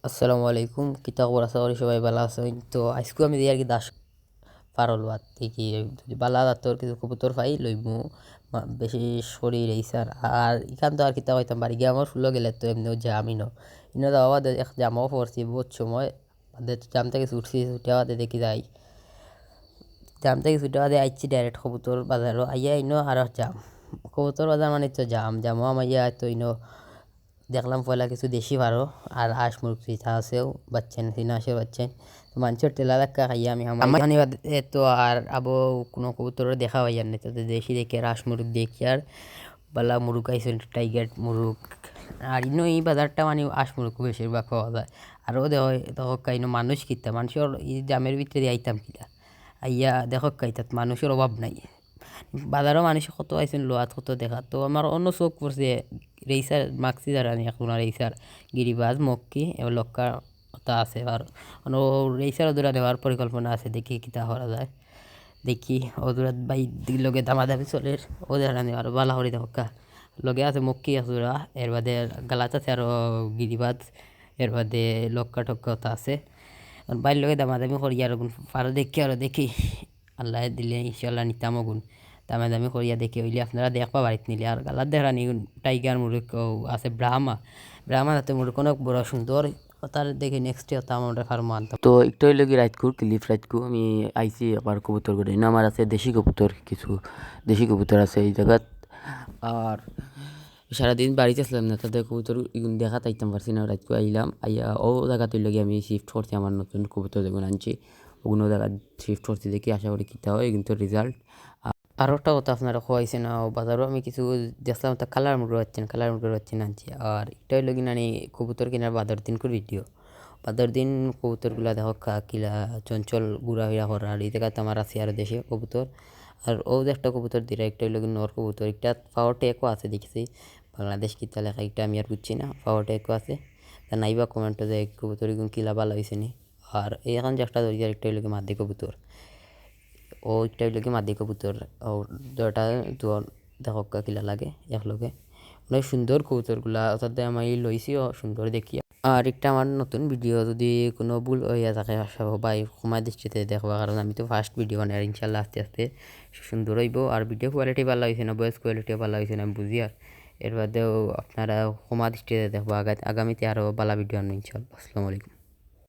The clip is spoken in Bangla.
আসসালামু আলাইকুম। কিতা খবর? আশা করি সবাই ভালো আছেন। তো আজকে আমি দিই আর কি দাস পারল বাদ দেখি যদি বালা দাঁতর কিছু কবুতর পাই লইমু। বেশি শরীর এই স্যার আর ইখান তো আর কিতা হইতাম বাড়ি গিয়ে আমার ফুলো গেলে তো এমনিও জামি ন ইনো যাওয়া বাদে এক জামাও পরছি বহুত সময় বাদে জাম থেকে ছুটছি ছুটে বাদে দেখি যাই জাম থেকে ছুটে বাদে আইছি ডাইরেক্ট কবুতর বাজারও আইয়া ইনো আর জাম কবুতর বাজার মানে তো জামও আমাইয়া তো ইনো দেখলাম পয়লা কিছু দেশি পারো আর হাঁস মুরগি তা আছেও বাচ্চেন চীনা হাঁসের বাচ্চেন তো মানুষের তেলা ধাক্কা খাইয়া আমি আমার তো আর আবো কোনো কবুতর দেখা হইয়ার নেই তো দেশি দেখে আর হাঁস মুরগ দেখি আর বালা মুরগ আইসে টাইগার মুরগ আর ইনো এই বাজারটা মানে হাঁস মুরগ বেশিরভাগ পাওয়া যায় আরও দেখ দেখো কাইনো মানুষ কিতা মানুষের এই জামের ভিতরে আইতাম কিতা আইয়া দেখো কাইতাত মানুষের অভাব নাই বাজারও মানুষ কত আইসেন লোয়াত কত দেখা তো আমার অন্য চোখ পড়ছে রেইসার মাক্সি যারা নিয়ে এখন রেইসার গিরিবাজ মক্কি এবার লক্কা কথা আছে আর অন্য রেইসার ওদূরা নেওয়ার পরিকল্পনা আছে দেখি কিতা করা যায় দেখি ওদূরাত বাই লগে দামাদামি চলে ওদের নেওয়ার বালা হরি দেখা লগে আছে মক্কি আসুরা এর বাদে গালাত আছে আরও গিরিবাজ এর বাদে লক্কা টক্কা কথা আছে বাইর লগে দামাদামি করি আর পারো দেখি আরও দেখি আল্লাহ দিলে ইনশাল্লাহ নিতাম গুণ দামি করিয়া দেখি হইলে আপনারা দেখবা বাড়িত নিলে আর গালার দেখানি টাইগার মুরগ আছে ব্রাহ্মা তাতে মুরগ অনেক বড় সুন্দর তার দেখে নেক্সট ডে তাম আমরা ফার্ম আনতাম তো একটু হইলে কি রাইতকুর ক্লিপ রাইতকু আমি আইসি আবার কবুতর করে আমার আছে দেশি কবুতর কিছু দেশি কবুতর আছে এই জায়গাত আর সারাদিন বাড়িতে আসলাম না তাদের কবুতর দেখা তাইতাম পারছি না রাতকু আইলাম আইয়া ও জায়গা তুই লাগে আমি শিফট করছি আমার নতুন কবুতর দেখুন আনছি ওগুলো জায়গা শিফট করছি দেখি আশা করি কীটা হয় কিন্তু রেজাল্ট আরও একটা কথা আপনারা খোয়াইছে না বাজারও আমি কিছু দেখলাম তা কালার মুরগি পাচ্ছেন আনছি আর এটা হইলো কিনা কবুতর কিনার বাদর দিন করে ভিডিও বাদর দিন কবুতরগুলা দেখো কিলা চঞ্চল গুড়া হইয়া করা আর এই জায়গাতে আমার আছে আরও দেশে কবুতর আর ও যে একটা কবুতর দিরা একটা হইলো নর কবুতর একটা পাওয়ার টেকও আছে দেখছি বাংলাদেশ কিতা লেখা এটা আমি আর বুঝছি না পাওয়ার টেকও আছে তা নাইবা কমেন্টে যে কবুতর এগুলো কিলা ভালো হয়েছে নি আর এখন যে একটা ধরি একটা হইলো মাদি কবুতর ওইটা হইলো কি মাদি কবুতর ও দুটা দেখো কিলা লাগে একলগে অনেক সুন্দর কবুতরগুলা অর্থাৎ আমি লইছিও সুন্দর দেখি আর একটা আমার নতুন ভিডিও যদি কোনো ভুল হইয়া থাকে সবাই সময় দৃষ্টিতে দেখবা কারণ আমি তো ফার্স্ট ভিডিও বানাই আর ইনশাল্লাহ আস্তে আস্তে সুন্দর হইব আর ভিডিও কোয়ালিটি ভালো হয়েছে না ভয়েস কোয়ালিটিও ভালো হয়েছে না আমি বুঝি আর এর বাদেও আপনারা সময় দৃষ্টিতে দেখবো আগামীতে আরও ভালো ভিডিও আনবো ইনশাল্লাহ। আসসালামু আলাইকুম।